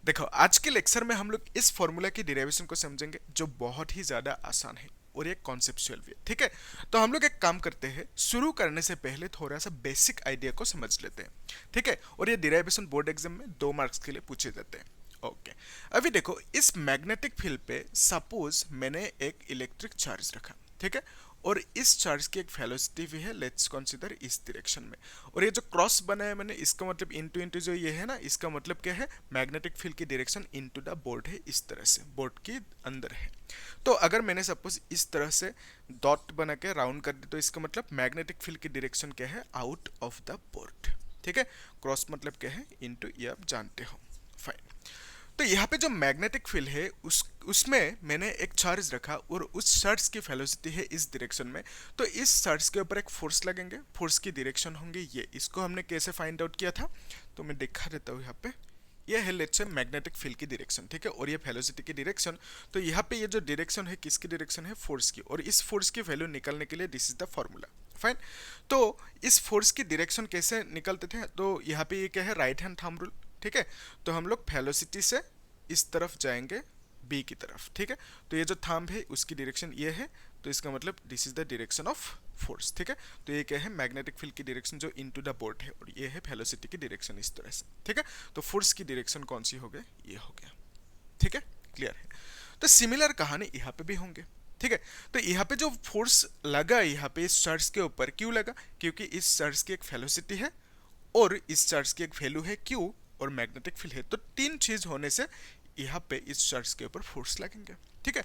देखो, आज के लेक्चर में हम लोग इस फॉर्मूला की डेरिवेशन को समझेंगे जो बहुत ही ज्यादा आसान है और ये कॉन्सेप्चुअल भी है। ठीक है, तो हम लोग एक काम करते हैं, शुरू करने से पहले थोड़ा सा बेसिक आइडिया को समझ लेते हैं। ठीक है, और ये डेरिवेशन बोर्ड एग्जाम में 2 मार्क्स के लिए पूछे जाते हैं। ओके, अभी देखो, इस मैग्नेटिक फील्ड पे सपोज मैंने एक इलेक्ट्रिक चार्ज रखा। ठीक है, और इस चार्ज की एक वेलोसिटी भी है, लेट्स कंसीडर इस डायरेक्शन में। और ये जो क्रॉस बना है मैंने, इसका मतलब इनटू इनटू जो ये है ना, इसका मतलब क्या है, मैग्नेटिक फील्ड की डायरेक्शन इनटू द बोर्ड है, इस तरह से बोर्ड के अंदर है। तो अगर मैंने सपोज इस तरह से डॉट बना के राउंड कर दी, तो इसका मतलब मैग्नेटिक फील्ड की डायरेक्शन क्या है, आउट ऑफ द बोर्ड। ठीक है, क्रॉस मतलब क्या है, इनटू, ये आप जानते हो। फाइन। तो यहाँ पे जो मैग्नेटिक फील्ड है उसमें मैंने एक चार्ज रखा और उस चार्ज की वेलोसिटी है इस डायरेक्शन में। तो इस चार्ज के ऊपर एक फोर्स लगेंगे, फोर्स की डायरेक्शन होंगे ये। इसको हमने कैसे फाइंड आउट किया था, तो मैं दिखा देता हूँ यहाँ पे। ये है लेट्स से मैग्नेटिक फील्ड की डायरेक्शन। ठीक है, और ये वेलोसिटी की डायरेक्शन। तो यहाँ पे ये जो डायरेक्शन है किसकी डायरेक्शन है, फोर्स की। और इस फोर्स की वैल्यू निकालने के लिए this is the formula. Fine. तो इस फोर्स की डायरेक्शन कैसे निकलते थे, तो यहाँ पे ये क्या है, राइट हैंड थंब रूल। ठीक है, तो हम लोग वेलोसिटी से इस तरफ जाएंगे, बी की तरफ। ठीक है, तो ये जो थंब है उसकी डायरेक्शन ये है, तो इसका मतलब this is the direction of force. ठीक है, तो ये क्या है, मैग्नेटिक फील्ड की डायरेक्शन जो इनटू द बोर्ड है, और ये है वेलोसिटी की डायरेक्शन इस तरह से। ठीक है, तो फोर्स की डायरेक्शन कौन सी हो गई, ये हो गया। ठीक है, क्लियर है। तो सिमिलर कहानी यहाँ पे भी होंगे। ठीक है, तो यहाँ पे जो फोर्स लगा यहाँ पे इस चार्ज के ऊपर, क्यों लगा, क्योंकि इस चार्ज की एक वेलोसिटी है और इस चार्ज की एक वैल्यू है क्यू, और मैग्नेटिक फील्ड है। तो तीन चीज होने से यहाँ पे इस चार्ज के ऊपर फोर्स लगेंगे। ठीक है,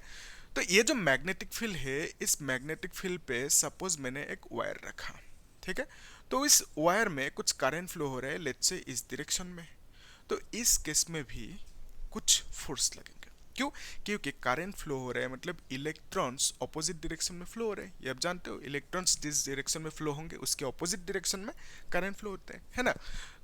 तो ये जो मैग्नेटिक फील्ड है, इस मैग्नेटिक फील्ड पे सपोज मैंने एक वायर रखा। ठीक है, तो इस वायर में कुछ करंट फ्लो हो रहा है, लेट्स से इस डायरेक्शन में। तो इस केस में भी कुछ फोर्स लगेंगे। क्यों, क्योंकि करंट फ्लो हो रहा है, मतलब इलेक्ट्रॉन्स ऑपोजिट डायरेक्शन में फ्लो हो रहे हैं। ये आप जानते हो, इलेक्ट्रॉन्स जिस डायरेक्शन में फ्लो होंगे उसके ऑपोजिट डायरेक्शन में करंट फ्लो होते हैं, है ना।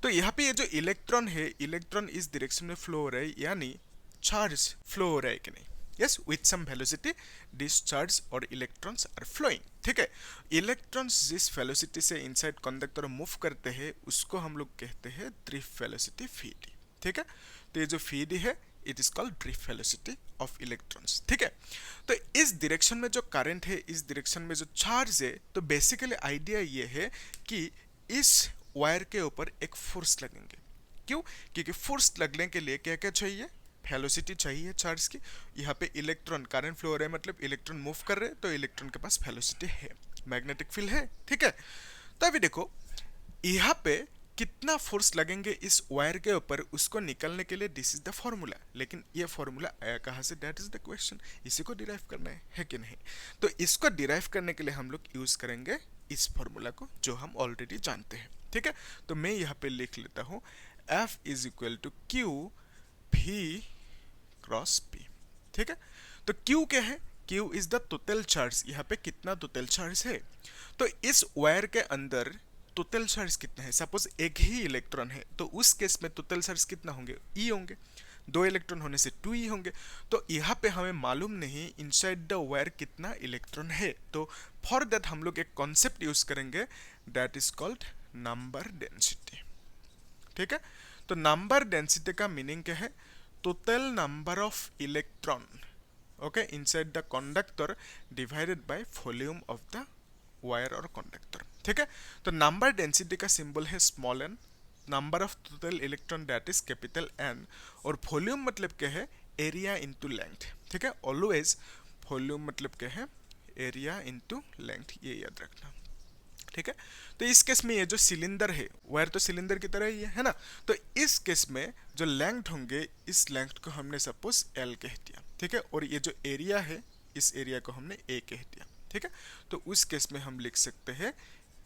तो यहाँ पे ये जो इलेक्ट्रॉन है, इलेक्ट्रॉन इस डायरेक्शन में फ्लो हो रहा है, यानी चार्ज फ्लो हो रहा है कि नहीं। Yes, with some velocity this charge और इलेक्ट्रॉन्स आर फ्लोइंग। ठीक है, इलेक्ट्रॉन्स जिस वेलोसिटी से इनसाइड कंडक्टर मूव करते हैं उसको हम लोग कहते हैं ड्रिफ्ट वेलोसिटी फीड। ठीक है, तो ये जो फीड है it is called drift velocity of electrons. ठीक है, तो इस डायरेक्शन में जो करंट है, इस डायरेक्शन में जो चार्ज है, तो बेसिकली आइडिया ये है कि इस वायर के ऊपर एक फोर्स लगेंगे। क्यों, क्योंकि फोर्स लगने के लिए क्या क्या चाहिए, वेलोसिटी चाहिए चार्ज की। यहाँ पे इलेक्ट्रॉन करंट फ्लो हो रहा है, मतलब इलेक्ट्रॉन मूव कर रहे हैं, तो इलेक्ट्रॉन के पास वेलोसिटी है, मैग्नेटिक फील्ड है। ठीक है, तो अभी देखो यहाँ पे कितना फोर्स लगेंगे इस वायर के ऊपर, उसको निकालने के लिए दिस इज द फॉर्मूला। लेकिन ये फॉर्मूला आया कहाँ से, दैट इज द क्वेश्चन। इसी को डिराइव करना है कि नहीं। तो इसको डिराइव करने के लिए हम लोग यूज करेंगे इस फॉर्मूला को, जो हम ऑलरेडी जानते हैं। ठीक है, तो मैं यहाँ पे लिख लेता हूँ, F is equal to Q V cross B. ठीक है, तो Q क्या है, Q is the total charge. यहाँ पे कितना टोटल चार्ज है, तो इस वायर के अंदर टोटल चार्ज कितना है, सपोज एक ही इलेक्ट्रॉन है, तो उस केस में टोटल चार्ज कितना होंगे, ई होंगे। दो इलेक्ट्रॉन होने से 2e होंगे। तो यहाँ पे हमें मालूम नहीं इनसाइड द वायर कितना इलेक्ट्रॉन है, तो फॉर दैट हम लोग एक कॉन्सेप्ट यूज करेंगे, that is called number density. ठीक है, तो नंबर डेंसिटी का मीनिंग क्या है, total number of electron, okay, inside the conductor divided by volume of the wire और कंडक्टर। ठीक है, तो नंबर डेंसिटी का सिंबल है small N, number of total electron that is capital N, और वॉल्यूम मतलब क्या है, एरिया इनटू लेंथ। ठीक है, ऑलवेज वॉल्यूम मतलब क्या है, एरिया इनटू लेंथ, ये याद रखना। ठीक है, तो इस केस में ये जो सिलेंडर है, वायर तो सिलेंडर की तरह ही है ना। तो इस केस में जो लेंथ होंगे, इस लेंथ को हमने सपोज एल कह दिया। ठीक है, और ये जो एरिया है, इस एरिया को हमने ए कह दिया। ठीक है, तो उस केस में हम लिख सकते हैं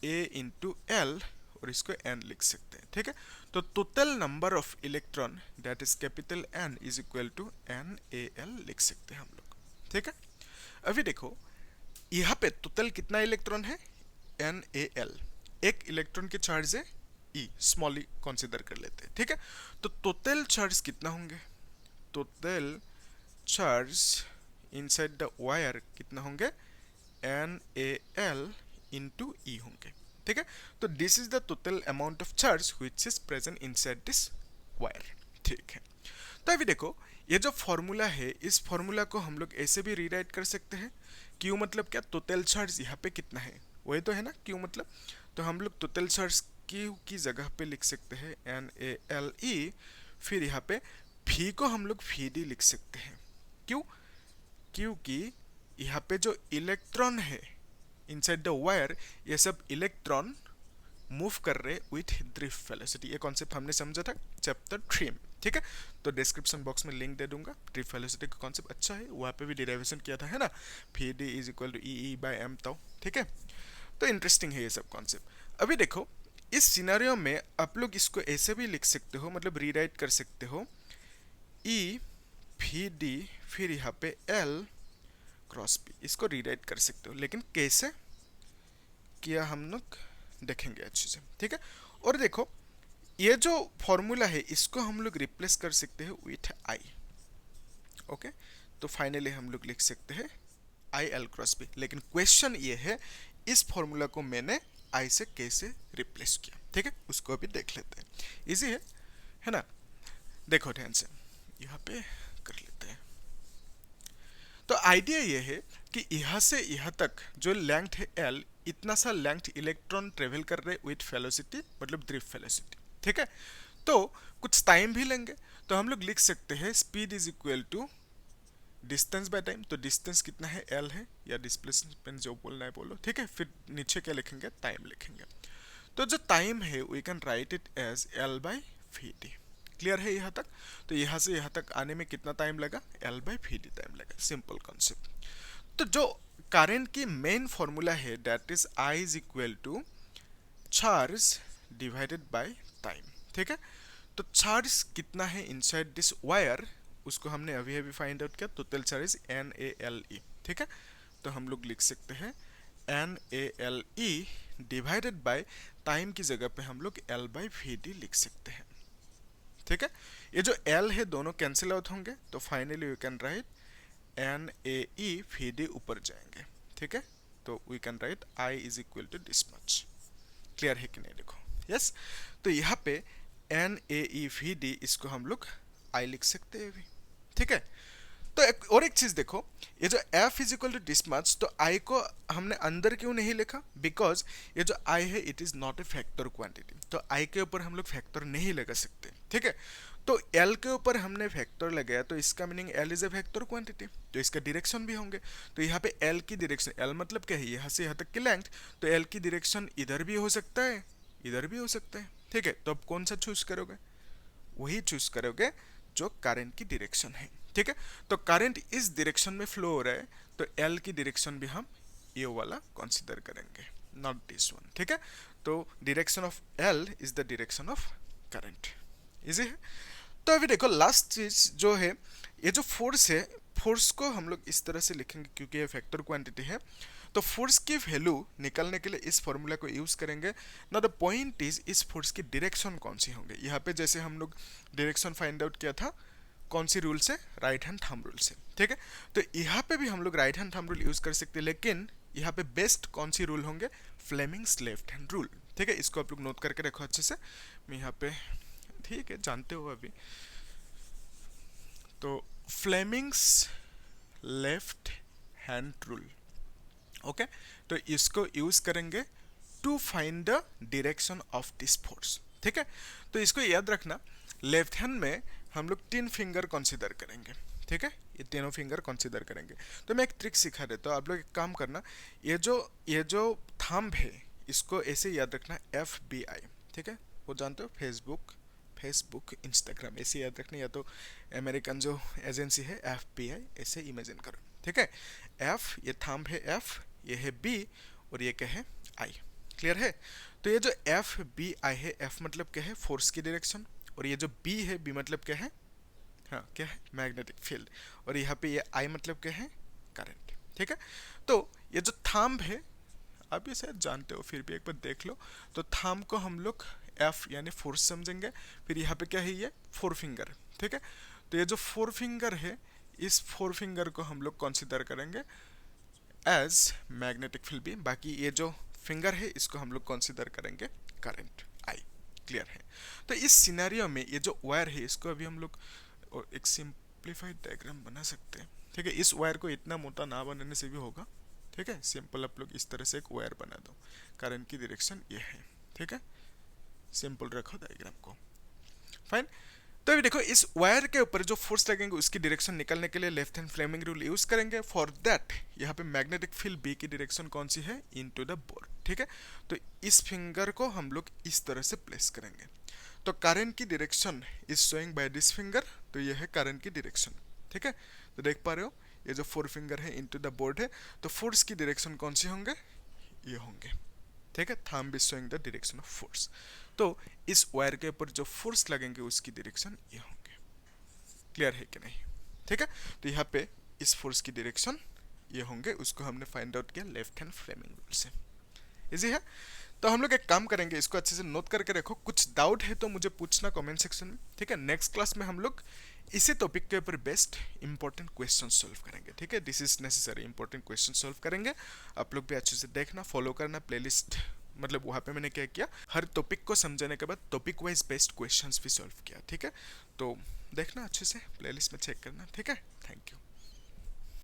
ए इंटू एल, और इसको एन लिख सकते हैं। ठीक है, तो total number of electron that is capital N is equal to N A L लिख सकते हैं हम लोग। ठीक है, अभी देखो यहाँ पे टोटल कितना इलेक्ट्रॉन है, एन ए एल। एक इलेक्ट्रॉन के चार्ज है ई, स्मॉल ई कंसीडर कर लेते हैं। ठीक है, तो टोटल चार्ज कितना होंगे, total charge inside the wire कितना होंगे, एन ए एल इंटू ई होंगे। ठीक है, तो this is the total amount of charge which is present inside this wire. ठीक है, तो अभी देखो, ये जो फॉर्मूला है, इस फॉर्मूला को हम लोग ऐसे भी रीराइट कर सकते हैं। क्यू मतलब क्या, टोटल चार्ज यहाँ पे कितना है, वही तो है ना क्यू मतलब। तो हम लोग टोटल चार्ज क्यू की जगह पे लिख सकते हैं NaLe, फिर यहाँ पे V को हम लोग Vd लिख सकते हैं। क्यों? क्योंकि यहाँ पे जो इलेक्ट्रॉन है इनसाइड द वायर, ये सब इलेक्ट्रॉन मूव कर रहे विथ ड्रिफ्ट वेलोसिटी। ये कॉन्सेप्ट हमने समझा था चैप्टर 3 में, ठीक है। तो डिस्क्रिप्शन बॉक्स में लिंक दे दूंगा। ड्रिफ्ट वेलोसिटी का कॉन्सेप्ट अच्छा है, वहाँ पे भी डिराइवेशन किया था, है ना, Vd is equal to E/m ताऊ, ठीक है। तो इंटरेस्टिंग है ये सब कॉन्सेप्ट। अभी देखो, इस सिनेरियो में आप लोग इसको ऐसे भी लिख सकते हो, मतलब रीराइट कर सकते हो, Vd फिर यहाँ पे L क्रॉस B, इसको रीराइट कर सकते हो। लेकिन कैसे किया हम लोग देखेंगे अच्छे से, ठीक है। और देखो, ये जो फॉर्मूला है इसको हम लोग रिप्लेस कर सकते हैं विथ आई, ओके। तो फाइनली हम लोग लिख सकते हैं IL क्रॉस B। लेकिन क्वेश्चन ये है, इस फॉर्मूला को मैंने आई से कैसे रिप्लेस किया, ठीक है, उसको अभी देख लेते हैं। इजी है ना। देखो ध्यान से, यहाँ पे कर लेते हैं। तो आइडिया ये है कि यहाँ से यहाँ तक जो लेंथ है L, इतना सा लेंथ इलेक्ट्रॉन ट्रेवल कर रहे विथ वेलोसिटी, मतलब ड्रिफ्ट वेलोसिटी, ठीक है। तो कुछ टाइम भी लेंगे, तो हम लोग लिख सकते हैं speed is equal to distance by time. तो डिस्टेंस कितना है, L है, या डिस्प्लेसमेंट जो बोलना है बोलो, ठीक है। फिर नीचे क्या लिखेंगे, टाइम लिखेंगे। तो जो टाइम है we can write it as L/Vd। Clear है यहाँ तक? तो यहाँ से यहाँ तक आने में कितना टाइम लगा, L/Vd टाइम लगा। Simple concept. तो जो करंट की मेन फॉर्मूला है that is I is equal to charge divided by time, ठीक है। तो चार्ज कितना है इनसाइड दिस वायर, उसको हमने अभी अभी फाइंड आउट किया। टोटल चार्ज NaLe, ठीक है। तो हम लोग लिख सकते हैं NaLe डिवाइडेड बाय टाइम की जगह पे हम लोग L/Vd लिख सकते हैं, ठीक है। ये जो L है दोनों कैंसिल आउट होंगे, तो finally we can right NaE/Vd ऊपर जाएंगे, ठीक है। तो we can write I is equal to this much. Clear है कि नहीं, देखो, यस। तो यहाँ पे NaE/Vd, इसको हम लोग I लिख सकते हैं अभी, ठीक है। तो और एक चीज देखो, ये जो F is equal to this much, तो I को हमने अंदर क्यों नहीं लिखा, बिकॉज ये जो I है it is not a factor quantity. तो I के ऊपर हम लोग फैक्टर नहीं लगा सकते, ठीक है। तो L के ऊपर हमने फैक्टर लगाया, तो इसका meaning L is a factor quantity, तो इसका डायरेक्शन भी होंगे। तो यहाँ पे L की डायरेक्शन, L मतलब क्या है, यहाँ से यहाँ तक की लेंथ, तो L की डायरेक्शन इधर भी हो सकता है, इधर भी हो सकता है, ठीक है। तो अब कौन सा चूज करोगे, वही चूज करोगे जो करंट की डायरेक्शन है, ठीक है। तो करंट इस डायरेक्शन में फ्लो हो रहा है, तो L की डायरेक्शन भी हम ये वाला कंसीडर करेंगे, नॉट दिस वन, ठीक है। तो direction of L is the direction of current. Easy है। तो अभी देखो, लास्ट चीज जो है, ये जो फोर्स है, फोर्स को हम लोग इस तरह से लिखेंगे क्योंकि ये फैक्टर क्वांटिटी है। तो फोर्स की वैल्यू निकालने के लिए इस फॉर्मूला को यूज करेंगे ना। द पॉइंट इज, इस फोर्स की डायरेक्शन कौन सी होंगे। यहाँ पे जैसे हम लोग डायरेक्शन फाइंड आउट किया था, कौन सी रूल से, राइट हैंड थंब रूल से, ठीक है। तो यहाँ पे भी हम लोग right hand thumb rule use कर सकते हैं, लेकिन यहाँ पे बेस्ट कौन सी रूल होंगे, फ्लेमिंग्स लेफ्ट हैंड रूल, ठीक है। इसको आप लोग नोट करके रखो अच्छे से। मैं यहाँ पे, ठीक है, जानते हो अभी। तो Fleming's left hand rule, okay. तो इसको यूज करेंगे to find the direction of this force, ठीक है। तो इसको याद रखना, लेफ्ट हैंड में हम लोग 3 फिंगर कंसीडर करेंगे, ठीक है। ये तीनों फिंगर कंसीडर करेंगे। तो मैं एक ट्रिक सिखा देता हूँ, आप लोग एक काम करना, ये जो थंब है इसको ऐसे याद रखना, FBI, ठीक है। वो जानते हो, फेसबुक इंस्टाग्राम, ऐसे याद रखना, या तो अमेरिकन जो एजेंसी है FBI, ऐसे इमेजिन करो, ठीक है। F, ये थंब है F, ये है B, और ये क्या है, I। क्लियर है। तो ये जो FBI है, F मतलब क्या है, फोर्स की डायरेक्शन, और ये जो B है, B मतलब क्या है, हाँ क्या है, मैग्नेटिक फील्ड, और यहाँ पे ये I मतलब क्या है, करंट, ठीक है। तो ये जो थंब है, आप ये शायद जानते हो, फिर भी एक बार देख लो। तो थंब को हम लोग F यानी फोर्स समझेंगे। फिर यहाँ पे क्या है, ये 4 फिंगर, ठीक है। तो ये जो 4 फिंगर है, इस 4 फिंगर को हम लोग कंसीडर करेंगे एज मैग्नेटिक फील्ड भी। बाकी ये जो फिंगर है इसको हम लोग कंसीडर करेंगे करंट I। क्लियर है। तो इस सिनेरियो में ये जो वायर है इसको अभी हम लोग और एक सिंप्लीफाइड डायग्राम बना सकते हैं, ठीक है। इस वायर को इतना मोटा ना बनाने से भी होगा, ठीक है। सिंपल आप लोग इस तरह से एक वायर बना दो, करंट की डायरेक्शन ये है, ठीक है। सिंपल रखो डायग्राम को, फाइन। तो अभी देखो इस वायर के ऊपर जो फोर्स लगेंगे उसकी डायरेक्शन निकालने के लिए left hand Fleming rule use करेंगे। फॉर दैट यहाँ पे मैग्नेटिक फील्ड बी की डायरेक्शन कौन सी है, इनटू द बोर्ड, ठीक है। तो इस फिंगर को हम लोग इस तरह से प्लेस करेंगे। तो करंट की direction is showing by this finger, तो ये है करंट की डायरेक्शन, ठीक है। तो देख पा रहे हो ये जो 4 फिंगर है इनटू द बोर्ड है, तो फोर्स की डायरेक्शन कौन सी होंगे, ये होंगे, ठीक है। Thumb is showing the direction of force. तो इस वायर के ऊपर जो फोर्स लगेंगे उसकी डायरेक्शन ये होंगे। क्लियर है कि नहीं, ठीक है। तो यहाँ पे इस फोर्स की डायरेक्शन ये होंगे, उसको हमने फाइंड आउट किया लेफ्ट हैंड फ्लेमिंग रूल से। इजी है। तो हम लोग एक काम करेंगे, इसको अच्छे से नोट करके रखो, कुछ डाउट है तो मुझे पूछना कमेंट सेक्शन में, ठीक है। नेक्स्ट क्लास में हम लोग इसी टॉपिक के ऊपर बेस्ट इंपॉर्टेंट क्वेश्चन सॉल्व करेंगे, ठीक है। This is necessary, important question solve करेंगे। आप लोग भी अच्छे से देखना, फॉलो करना प्लेलिस्ट, मतलब वहाँ पे मैंने क्या किया, हर टॉपिक को समझाने के बाद टॉपिक वाइज बेस्ट क्वेश्चंस भी सॉल्व किया, ठीक है। तो देखना अच्छे से, प्लेलिस्ट में चेक करना, ठीक है। Thank you.